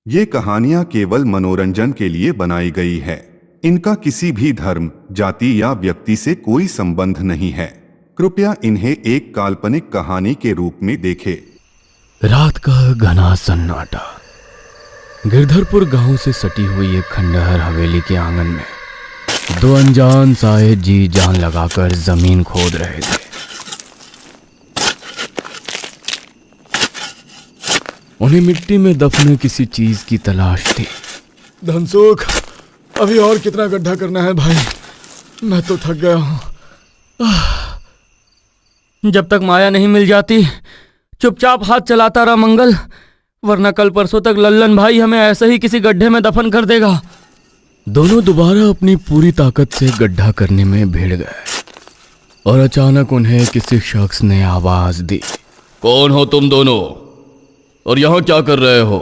ये कहानियां केवल मनोरंजन के लिए बनाई गई है। इनका किसी भी धर्म, जाति या व्यक्ति से कोई संबंध नहीं है। कृपया इन्हें एक काल्पनिक कहानी के रूप में देखें। रात का घना सन्नाटा। गिरधरपुर गांव से सटी हुई एक खंडहर हवेली के आंगन में दो अनजान साहे जी जान लगाकर जमीन खोद रहे थे। उन्हें मिट्टी में दफने किसी चीज की तलाश थी। धनसुख, अभी और कितना गड्ढा करना है भाई? मैं तो थक गया हूँ। जब तक माया नहीं मिल जाती चुपचाप हाथ चलाता रहा मंगल, वरना कल परसों तक लल्लन भाई हमें ऐसे ही किसी गड्ढे में दफन कर देगा। दोनों दोबारा अपनी पूरी ताकत से गड्ढा करने में भिड़ गए और अचानक उन्हें किसी शख्स ने आवाज दी। कौन हो तुम दोनों और यहाँ क्या कर रहे हो?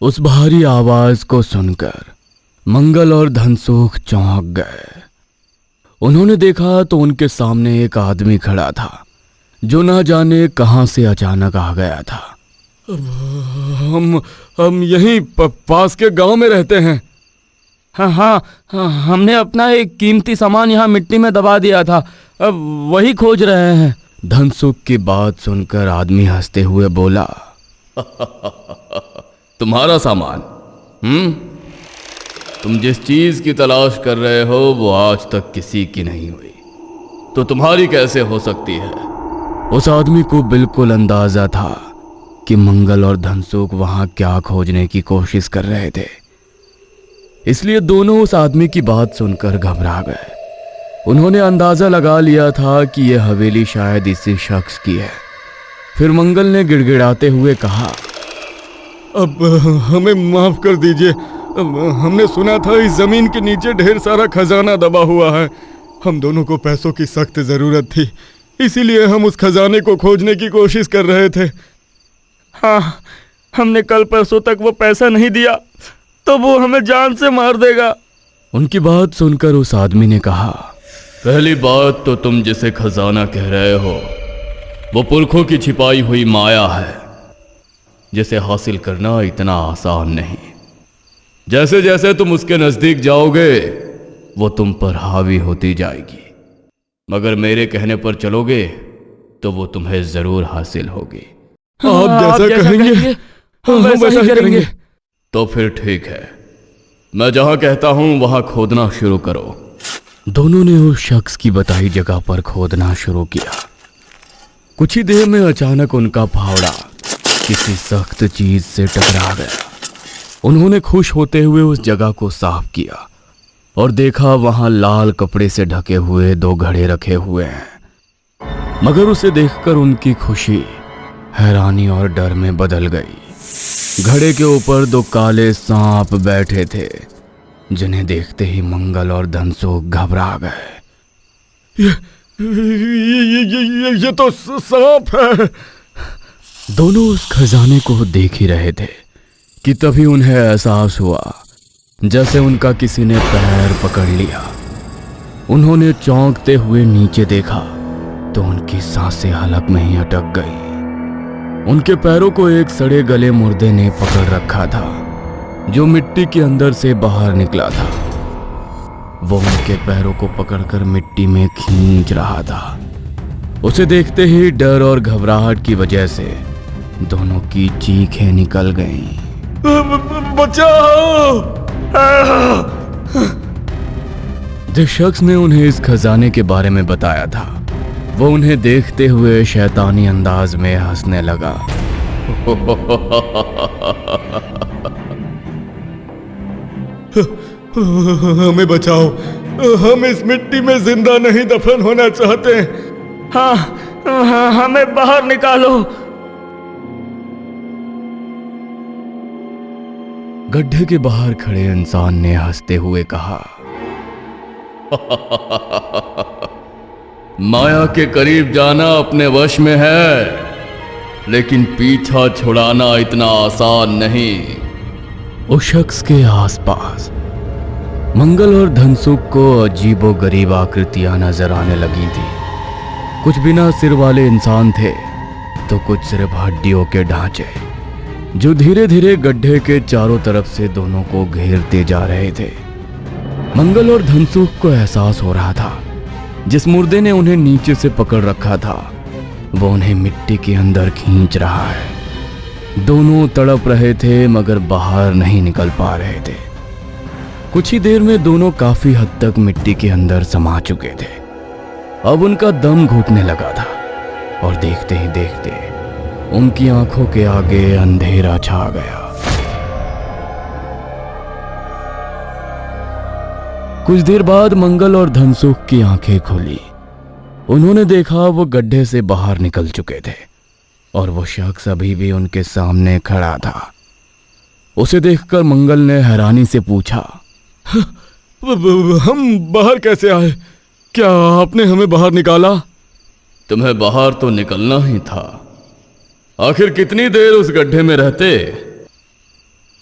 उस भारी आवाज को सुनकर मंगल और धनसुख चौंक गए। उन्होंने देखा तो उनके सामने एक आदमी खड़ा था जो ना जाने कहां से अचानक आ गया था। हम यहीं पास के गांव में रहते हैं। हाँ, हमने अपना एक कीमती सामान यहाँ मिट्टी में दबा दिया था, अब वही खोज रहे हैं। धनसुख की बात सुनकर आदमी हंसते हुए बोला, तुम्हारा सामान? तुम जिस चीज की तलाश कर रहे हो वो आज तक किसी की नहीं हुई, तो तुम्हारी कैसे हो सकती है? उस आदमी को बिल्कुल अंदाजा था कि मंगल और धनसुख वहां क्या खोजने की कोशिश कर रहे थे, इसलिए दोनों उस आदमी की बात सुनकर घबरा गए। उन्होंने अंदाजा लगा लिया था कि यह हवेली शायद इसी शख्स की है। फिर मंगल ने गिड़गिड़ाते हुए कहा, अब हमें माफ कर दीजिए। हमने सुना था इस जमीन के नीचे ढेर सारा खजाना दबा हुआ है। हम दोनों को पैसों की सख्त जरूरत थी, इसीलिए हम उस खजाने को खोजने की कोशिश कर रहे थे। हाँ, हमने कल परसों तक वो पैसा नहीं दिया तो वो हमें जान से मार देगा। उनकी बात सुनकर उस आदमी ने कहा, पहली बात तो तुम जिसे खजाना कह रहे हो वो पुरखों की छिपाई हुई माया है, जिसे हासिल करना इतना आसान नहीं। जैसे जैसे तुम उसके नजदीक जाओगे वो तुम पर हावी होती जाएगी, मगर मेरे कहने पर चलोगे तो वो तुम्हें जरूर हासिल होगी। आप जैसा कहेंगे हम वैसा ही करेंगे। तो फिर ठीक है, मैं जहां कहता हूं वहां खोदना शुरू करो। दोनों ने उस शख्स की बताई जगह पर खोदना शुरू किया। कुछ ही देर में अचानक उनका फावड़ा किसी सख्त चीज से टकरा गया। उन्होंने खुश होते हुए उस जगह को साफ किया और देखा वहां लाल कपड़े से ढके हुए दो घड़े रखे हुए हैं, मगर उसे देखकर उनकी खुशी हैरानी और डर में बदल गई। घड़े के ऊपर दो काले सांप बैठे थे, जिन्हें देखते ही मंगल और धनसुख घबरा गए। ये तो सांप है। दोनों उस खजाने को देख ही रहे थे कि तभी उन्हें एहसास हुआ जैसे उनका किसी ने पैर पकड़ लिया। उन्होंने चौंकते हुए नीचे देखा तो उनकी सांसें हलक में ही अटक गई। उनके पैरों को एक सड़े गले मुर्दे ने पकड़ रखा था जो मिट्टी के अंदर से बाहर निकला था। वो उनके पैरों को पकड़कर मिट्टी में खींच रहा था। उसे देखते ही डर और घबराहट की वजह से दोनों की चीखें निकल गईं। बचाओ! जिस शख्स ने उन्हें इस खजाने के बारे में बताया था वो उन्हें देखते हुए शैतानी अंदाज में हंसने लगा। हमें बचाओ, हम इस मिट्टी में जिंदा नहीं दफन होना चाहते। हाँ, हमें बाहर निकालो। गड्ढे के बाहर खड़े इंसान ने हंसते हुए कहा, माया के करीब जाना अपने वश में है, लेकिन पीछा छुड़ाना इतना आसान नहीं। उस शख्स के आसपास मंगल और धनसुख को अजीबोगरीब आकृतियां नजर आने लगी थी। कुछ बिना सिर वाले इंसान थे तो कुछ सिर्फ हड्डियों के ढांचे। जो धीरे धीरे गड्ढे के चारों तरफ से दोनों को घेरते जा रहे थे। मंगल और धनसुख को एहसास हो रहा था जिस मुर्दे ने उन्हें नीचे से पकड़ रखा था वो उन्हें मिट्टी के अंदर खींच रहा है। दोनों तड़प रहे थे मगर बाहर नहीं निकल पा रहे थे। कुछ ही देर में दोनों काफी हद तक मिट्टी के अंदर समा चुके थे। अब उनका दम घुटने लगा था और देखते ही देखते उनकी आंखों के आगे अंधेरा छा गया। कुछ देर बाद मंगल और धनसुख की आंखें खुली। उन्होंने देखा वो गड्ढे से बाहर निकल चुके थे और वो शख्स अभी भी उनके सामने खड़ा था। उसे देखकर मंगल ने हैरानी से पूछा, हम बाहर कैसे आए? क्या आपने हमें बाहर निकाला? तुम्हें बाहर तो निकलना ही था। आखिर कितनी देर उस गड्ढे में रहते?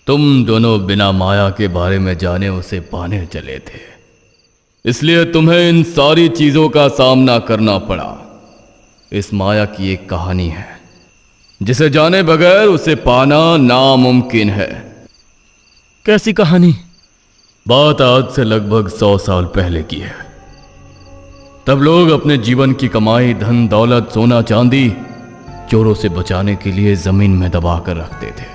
तुम दोनों बिना माया के बारे में जाने उसे पाने चले थे, इसलिए तुम्हें इन सारी चीजों का सामना करना पड़ा। इस माया की एक कहानी है जिसे जाने बगैर उसे पाना नामुमकिन है। कैसी कहानी? बात आज से लगभग 100 साल पहले की है। तब लोग अपने जीवन की कमाई, धन दौलत, सोना चांदी चोरों से बचाने के लिए जमीन में दबा कर रखते थे।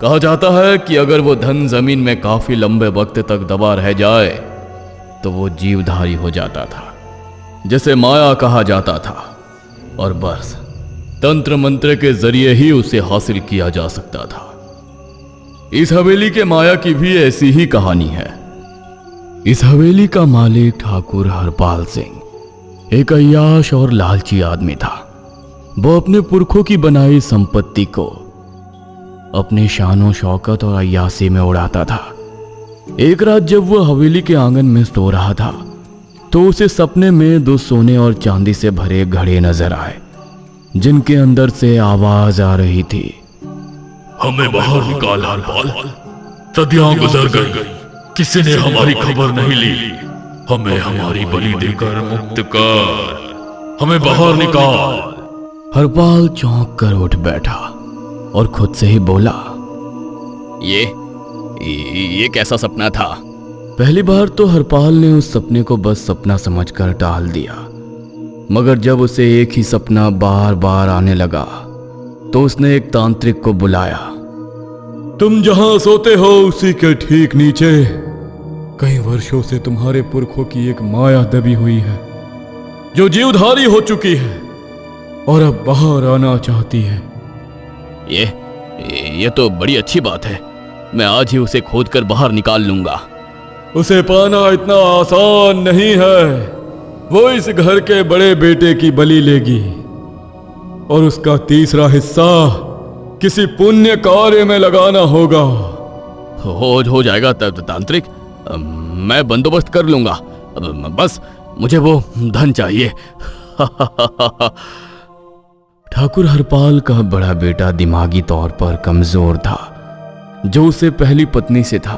कहा जाता है कि अगर वो धन जमीन में काफी लंबे वक्त तक दबा रह जाए तो वो जीवधारी हो जाता था, जिसे माया कहा जाता था, और बस तंत्र मंत्र के जरिए ही उसे हासिल किया जा सकता था। इस हवेली के माया की भी ऐसी ही कहानी है। इस हवेली का मालिक ठाकुर हरपाल सिंह एक अय्याश और लालची आदमी था। वो अपने पुरखों की बनाई संपत्ति को अपने शानो शौकत और अय्यासी में उड़ाता था। एक रात जब वह हवेली के आंगन में सो रहा था तो उसे सपने में 2 सोने और चांदी से भरे घड़े नजर आए, जिनके अंदर से आवाज आ रही थी, हमें बाहर निकाल हरपाल, सदियां गुजर गई, किसी ने हमारी खबर नहीं ली, हमें हमारी बलि देकर मुक्त कर, हमें बाहर निकाल। हरपाल चौंक कर उठ बैठा और खुद से ही बोला, ये कैसा सपना था? पहली बार तो हरपाल ने उस सपने को बस सपना समझकर टाल दिया, मगर जब उसे एक ही सपना बार बार आने लगा तो उसने एक तांत्रिक को बुलाया। तुम जहां सोते हो उसी के ठीक नीचे कई वर्षों से तुम्हारे पुरखों की एक माया दबी हुई है, जो जीवधारी हो चुकी है और अब बाहर आना चाहती है। ये तो बड़ी अच्छी बात है। मैं आज ही उसे खोद कर बाहर निकाल लूंगा। उसे पाना इतना आसान नहीं है। वो इस घर के बड़े बेटे की बलि लेगी और उसका तीसरा हिस्सा किसी पुण्य कार्य में लगाना होगा। हो जाएगा तांत्रिक, मैं बंदोबस्त कर लूंगा। बस मुझे वो धन चाहिए। ठाकुर हरपाल का बड़ा बेटा दिमागी तौर पर कमजोर था, जो उसे पहली पत्नी से था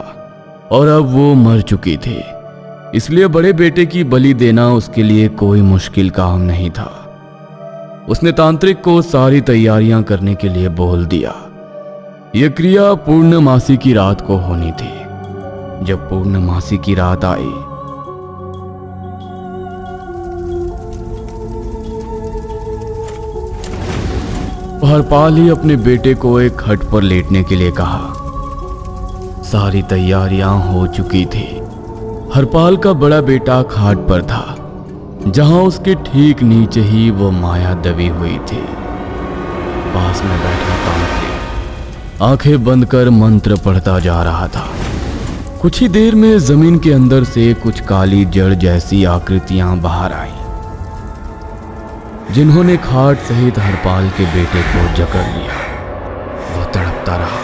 और अब वो मर चुकी थी, इसलिए बड़े बेटे की बलि देना उसके लिए कोई मुश्किल काम नहीं था। उसने तांत्रिक को सारी तैयारियां करने के लिए बोल दिया। यह क्रिया पूर्णमासी की रात को होनी थी। जब पूर्णमासी की रात आई हरपाल ही अपने बेटे को एक खट पर लेटने के लिए कहा। सारी तैयारियां हो चुकी थी। हरपाल का बड़ा बेटा खाट पर था, जहां उसके ठीक नीचे ही वो माया दबी हुई थी। पास में बैठा तांत्रिक आंखें बंद कर मंत्र पढ़ता जा रहा था। कुछ ही देर में जमीन के अंदर से कुछ काली जड़ जैसी आकृतियां बाहर आईं, जिन्होंने खाट सहित हरपाल के बेटे को जकड़ लिया। वो तड़पता रहा,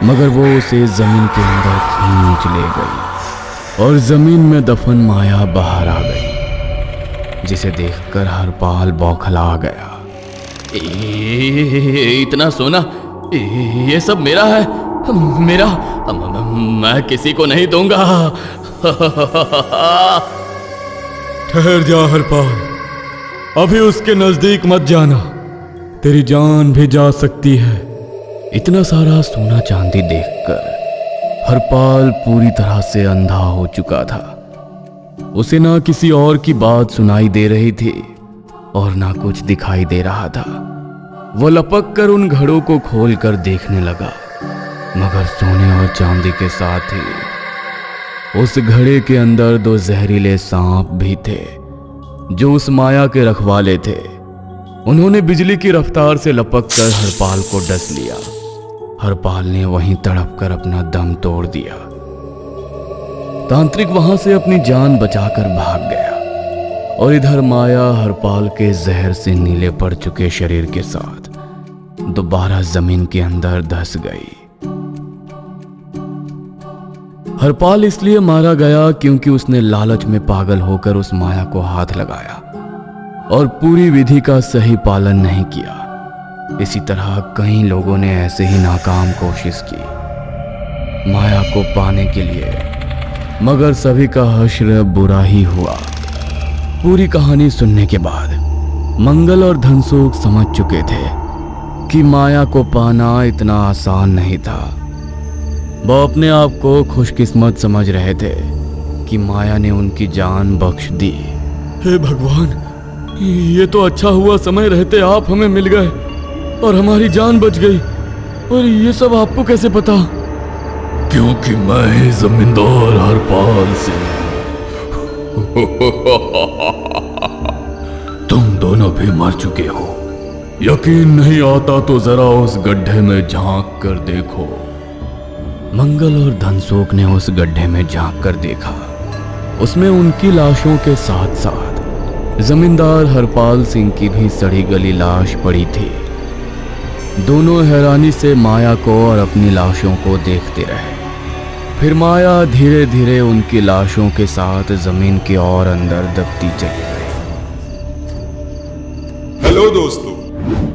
मगर वो उसे जमीन के अंदर खींच ले गई और जमीन में दफन माया बाहर आ गई, जिसे देखकर हरपाल बौखला गया। इतना सोना, ये सब मेरा है, मेरा, मैं किसी को नहीं दूंगा। ठहर जा हरपाल, अभी उसके नजदीक मत जाना, तेरी जान भी जा सकती है। इतना सारा सोना चांदी देखकर हरपाल पूरी तरह से अंधा हो चुका था। उसे ना किसी और की बात सुनाई दे रही थी और ना कुछ दिखाई दे रहा था। वो लपक कर उन घड़ों को खोल कर देखने लगा, मगर सोने और चांदी के साथ ही उस घड़े के अंदर 2 जहरीले सांप भी थे जो उस माया के रखवाले थे। उन्होंने बिजली की रफ्तार से लपक कर हरपाल को डस लिया। हरपाल ने वहीं तड़प कर अपना दम तोड़ दिया। तांत्रिक वहां से अपनी जान बचाकर भाग गया और इधर माया हरपाल के जहर से नीले पड़ चुके शरीर के साथ दोबारा जमीन के अंदर धंस गई। हरपाल इसलिए मारा गया क्योंकि उसने लालच में पागल होकर उस माया को हाथ लगाया और पूरी विधि का सही पालन नहीं किया। इसी तरह कई लोगों ने ऐसे ही नाकाम कोशिश की माया को पाने के लिए, मगर सभी का हश्र बुरा ही हुआ। पूरी कहानी सुनने के बाद मंगल और धनसुख समझ चुके थे कि माया को पाना इतना आसान नहीं था। वो अपने आप को खुशकिस्मत समझ रहे थे कि माया ने उनकी जान बख्श दी। हे भगवान, ये तो अच्छा हुआ समय रहते आप हमें मिल गए और हमारी जान बच गई। और ये सब आपको कैसे पता? क्योंकि मैं जमींदार हरपाल सिंह। तुम दोनों भी मर चुके हो। यकीन नहीं आता तो जरा उस गड्ढे में झांक कर देखो। मंगल और धनसुख ने उस गड्ढे में झांक कर देखा। उसमें उनकी लाशों के साथ साथ जमींदार हरपाल सिंह की भी सड़ी गली लाश पड़ी थी। दोनों हैरानी से माया को और अपनी लाशों को देखते रहे। फिर माया धीरे धीरे उनकी लाशों के साथ जमीन के और अंदर दबती चली गई। हेलो दोस्तों,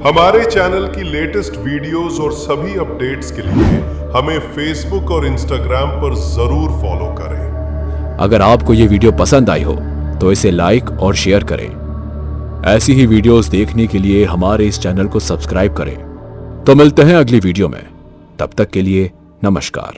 हमारे चैनल की लेटेस्ट वीडियोस और सभी अपडेट्स के लिए हमें फेसबुक और इंस्टाग्राम पर जरूर फॉलो करें। अगर आपको ये वीडियो पसंद आई हो तो इसे लाइक और शेयर करें। ऐसी ही वीडियोस देखने के लिए हमारे इस चैनल को सब्सक्राइब करें। तो मिलते हैं अगली वीडियो में। तब तक के लिए नमस्कार।